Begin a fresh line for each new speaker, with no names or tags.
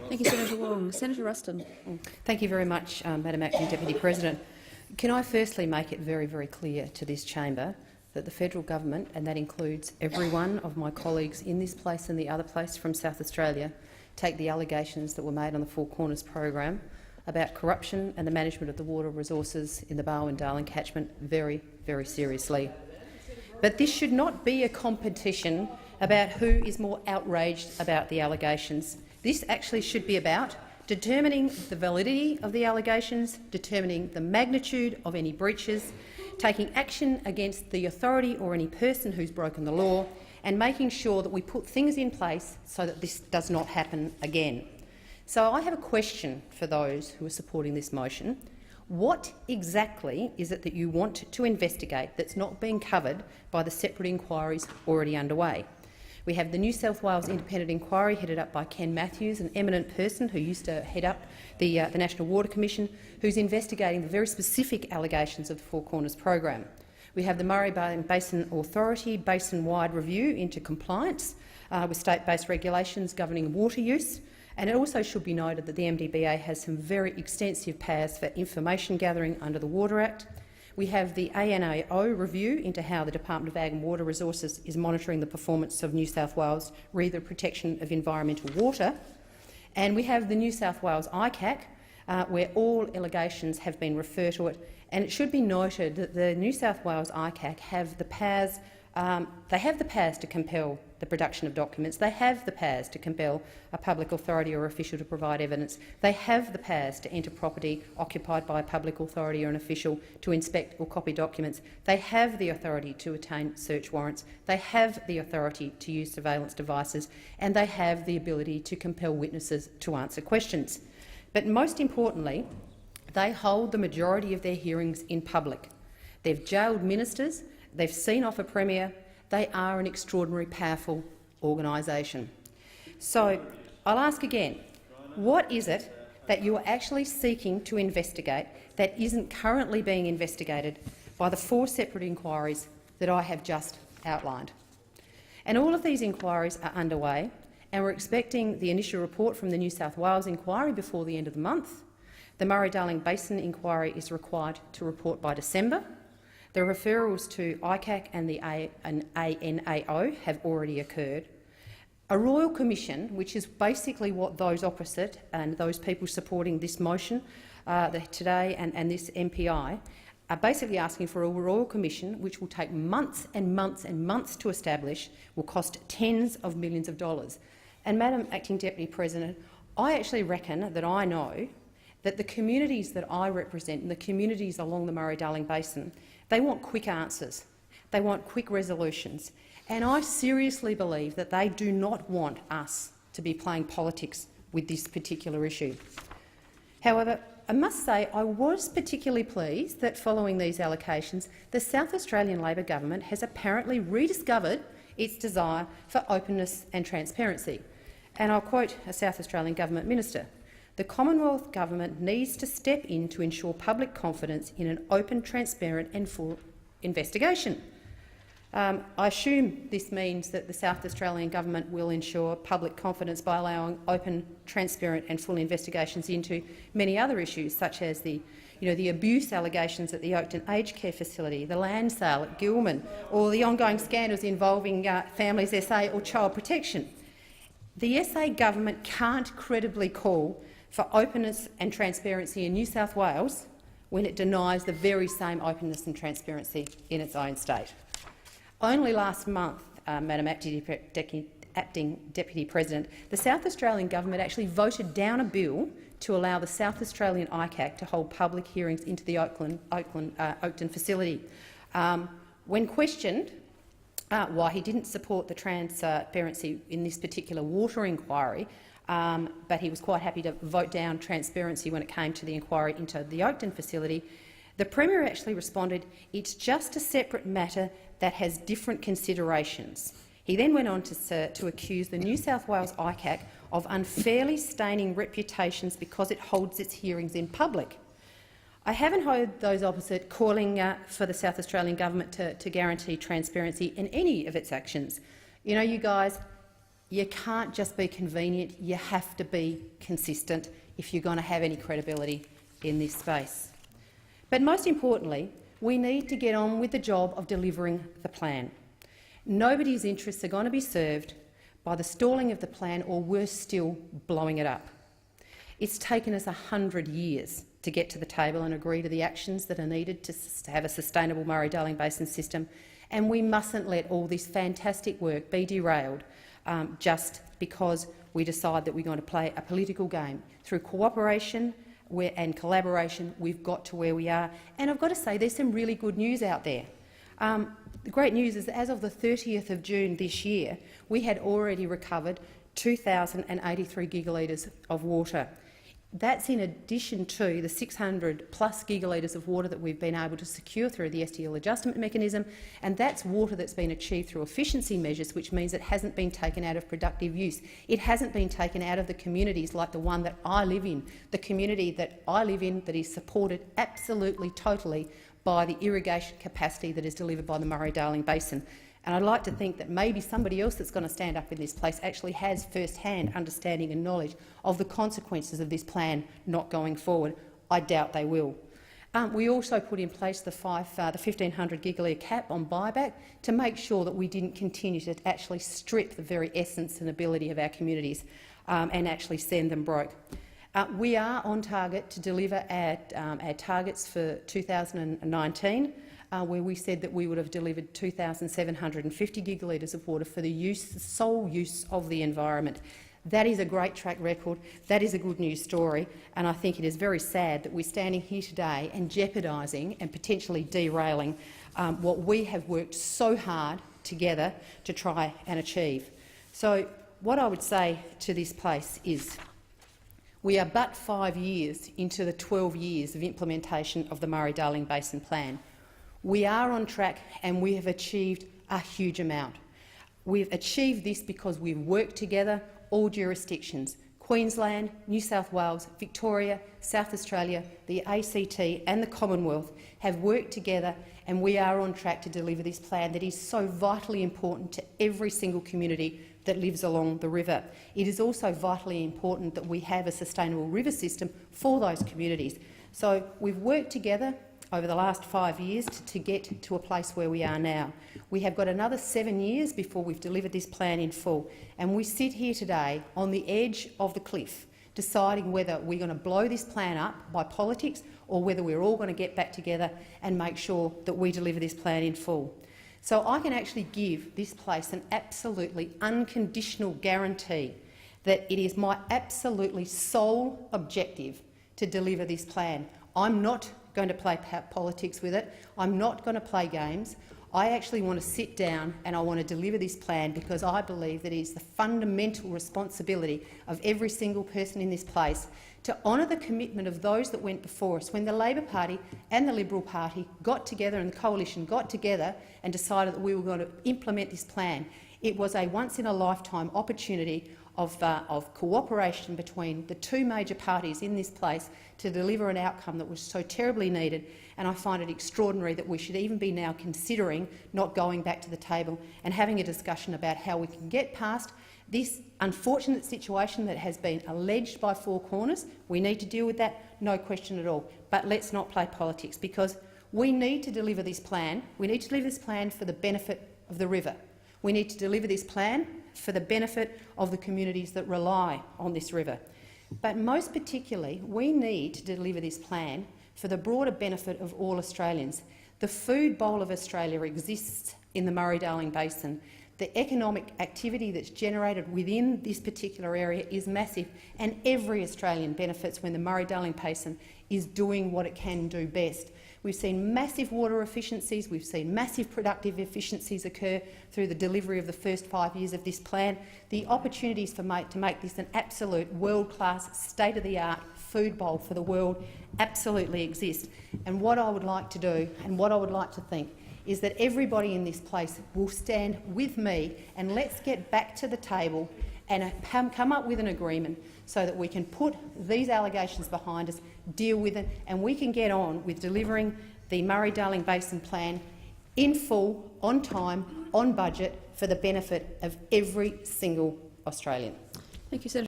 Thank you, Senator Wong. Senator Ruston.
Thank you very much, Madam Acting Deputy President. Can I firstly make it very, very clear to this chamber that the federal government, and that includes every one of my colleagues in this place and the other place from South Australia, take the allegations that were made on the Four Corners program about corruption and the management of the water resources in the Murray-Darling catchment very, very seriously. But this should not be a competition about who is more outraged about the allegations. This actually should be about determining the validity of the allegations, determining the magnitude of any breaches, taking action against the authority or any person who's broken the law, and making sure that we put things in place so that this does not happen again. So I have a question for those who are supporting this motion. What exactly is it that you want to investigate that's not being covered by the separate inquiries already underway? We have the New South Wales Independent Inquiry headed up by Ken Matthews, an eminent person who used to head up the National Water Commission, who's investigating the very specific allegations of the Four Corners program. We have the Murray-Darling Basin Authority basin-wide review into compliance with state-based regulations governing water use. And it also should be noted that the MDBA has some very extensive powers for information gathering under the Water Act. We have the ANAO review into how the Department of Ag and Water Resources is monitoring the performance of New South Wales re the protection of environmental water. And we have the New South Wales ICAC, where all allegations have been referred to it. And it should be noted that the New South Wales ICAC have the powers. They have the powers to compel the production of documents. They have the powers to compel a public authority or official to provide evidence. They have the powers to enter property occupied by a public authority or an official to inspect or copy documents. They have the authority to obtain search warrants. They have the authority to use surveillance devices, and they have the ability to compel witnesses to answer questions. But most importantly, they hold the majority of their hearings in public. They've jailed ministers. They've seen off a premier. They are an extraordinary, powerful organisation. So I'll ask again, what is it that you are actually seeking to investigate that isn't currently being investigated by the 4 separate inquiries that I have just outlined? And all of these inquiries are underway, and we're expecting the initial report from the New South Wales inquiry before the end of the month. The Murray-Darling Basin inquiry is required to report by December. The referrals to ICAC and the ANAO have already occurred. A Royal Commission, which is basically what those opposite and those people supporting this motion today and this MPI are basically asking for a Royal Commission, which will take months and months and months to establish, will cost tens of millions of dollars. And, Madam Acting Deputy President, I actually reckon that I know that the communities that I represent and the communities along the Murray-Darling Basin, they want quick answers. They want quick resolutions. And I seriously believe that they do not want us to be playing politics with this particular issue. However, I must say I was particularly pleased that following these allocations, the South Australian Labor government has apparently rediscovered its desire for openness and transparency. And I'll quote a South Australian government minister: "The Commonwealth Government needs to step in to ensure public confidence in an open, transparent and full investigation." I assume this means that the South Australian Government will ensure public confidence by allowing open, transparent and full investigations into many other issues, such as the abuse allegations at the Oakton Aged Care Facility, the land sale at Gilman, or the ongoing scandals involving Families SA or child protection. The SA Government can't credibly call for openness and transparency in New South Wales when it denies the very same openness and transparency in its own state. Only last month, Madam Acting Deputy President, the South Australian Government actually voted down a bill to allow the South Australian ICAC to hold public hearings into the Oakton facility. When questioned why he didn't support the transparency in this particular water inquiry, but he was quite happy to vote down transparency when it came to the inquiry into the Oakton facility, the Premier actually responded, "It's just a separate matter that has different considerations." He then went on to accuse the New South Wales ICAC of unfairly staining reputations because it holds its hearings in public. I haven't heard those opposite calling for the South Australian Government to guarantee transparency in any of its actions. You know, you guys, you can't just be convenient, you have to be consistent if you're going to have any credibility in this space. But most importantly, we need to get on with the job of delivering the plan. Nobody's interests are going to be served by the stalling of the plan, or worse still, blowing it up. It's taken us 100 years to get to the table and agree to the actions that are needed to have a sustainable Murray-Darling Basin system, and we mustn't let all this fantastic work be derailed just because we decide that we're going to play a political game. Through cooperation and collaboration, we've got to where we are. And I've got to say, there's some really good news out there. The great news is that as of the 30th of June this year, we had already recovered 2,083 gigalitres of water. That's in addition to the 600+ gigalitres of water that we've been able to secure through the SDL adjustment mechanism, and that's water that's been achieved through efficiency measures, which means it hasn't been taken out of productive use. It hasn't been taken out of the communities like the one that I live in, the community that I live in that is supported absolutely, totally by the irrigation capacity that is delivered by the Murray-Darling Basin. And I'd like to think that maybe somebody else that's going to stand up in this place actually has first-hand understanding and knowledge of the consequences of this plan not going forward. I doubt they will. We also put in place the 1,500 gigalitre cap on buyback to make sure that we didn't continue to actually strip the very essence and ability of our communities and actually send them broke. We are on target to deliver our targets for 2019, where we said that we would have delivered 2,750 gigalitres of water for the sole use of the environment. That is a great track record. That is a good news story, and I think it is very sad that we're standing here today and jeopardising and potentially derailing what we have worked so hard together to try and achieve. So what I would say to this place is, we are but 5 years into the 12 years of implementation of the Murray-Darling Basin Plan. We are on track and we have achieved a huge amount. We've achieved this because we've worked together, all jurisdictions. Queensland, New South Wales, Victoria, South Australia, the ACT and the Commonwealth have worked together, and we are on track to deliver this plan that is so vitally important to every single community that lives along the river. It is also vitally important that we have a sustainable river system for those communities. So we've worked together over the last 5 years to get to a place where we are now. We have got another 7 years before we've delivered this plan in full, and we sit here today on the edge of the cliff, deciding whether we're going to blow this plan up by politics or whether we're all going to get back together and make sure that we deliver this plan in full. So I can actually give this place an absolutely unconditional guarantee that it is my absolutely sole objective to deliver this plan. I'm not going to play politics with it. I'm not going to play games. I actually want to sit down and I want to deliver this plan because I believe that it is the fundamental responsibility of every single person in this place to honour the commitment of those that went before us. When the Labor Party and the Liberal Party got together and the coalition got together and decided that we were going to implement this plan, it was a once-in-a-lifetime opportunity of cooperation between the two major parties in this place to deliver an outcome that was so terribly needed, and I find it extraordinary that we should even be now considering not going back to the table and having a discussion about how we can get past this unfortunate situation that has been alleged by Four Corners. We need to deal with that, no question at all. But let's not play politics, because we need to deliver this plan. We need to deliver this plan for the benefit of the river. We need to deliver this plan for the benefit of the communities that rely on this river. But most particularly, we need to deliver this plan for the broader benefit of all Australians. The food bowl of Australia exists in the Murray-Darling Basin. The economic activity that's generated within this particular area is massive, and every Australian benefits when the Murray-Darling Basin is doing what it can do best. We've seen massive water efficiencies, we've seen massive productive efficiencies occur through the delivery of the first 5 years of this plan. The opportunities to make this an absolute world-class, state-of-the-art food bowl for the world absolutely exist. And what I would like to do, and what I would like to think, is that everybody in this place will stand with me, and let's get back to the table and come up with an agreement so that we can put these allegations behind us, deal with it, and we can get on with delivering the Murray-Darling Basin Plan in full, on time, on budget, for the benefit of every single Australian.
Thank you, Senator.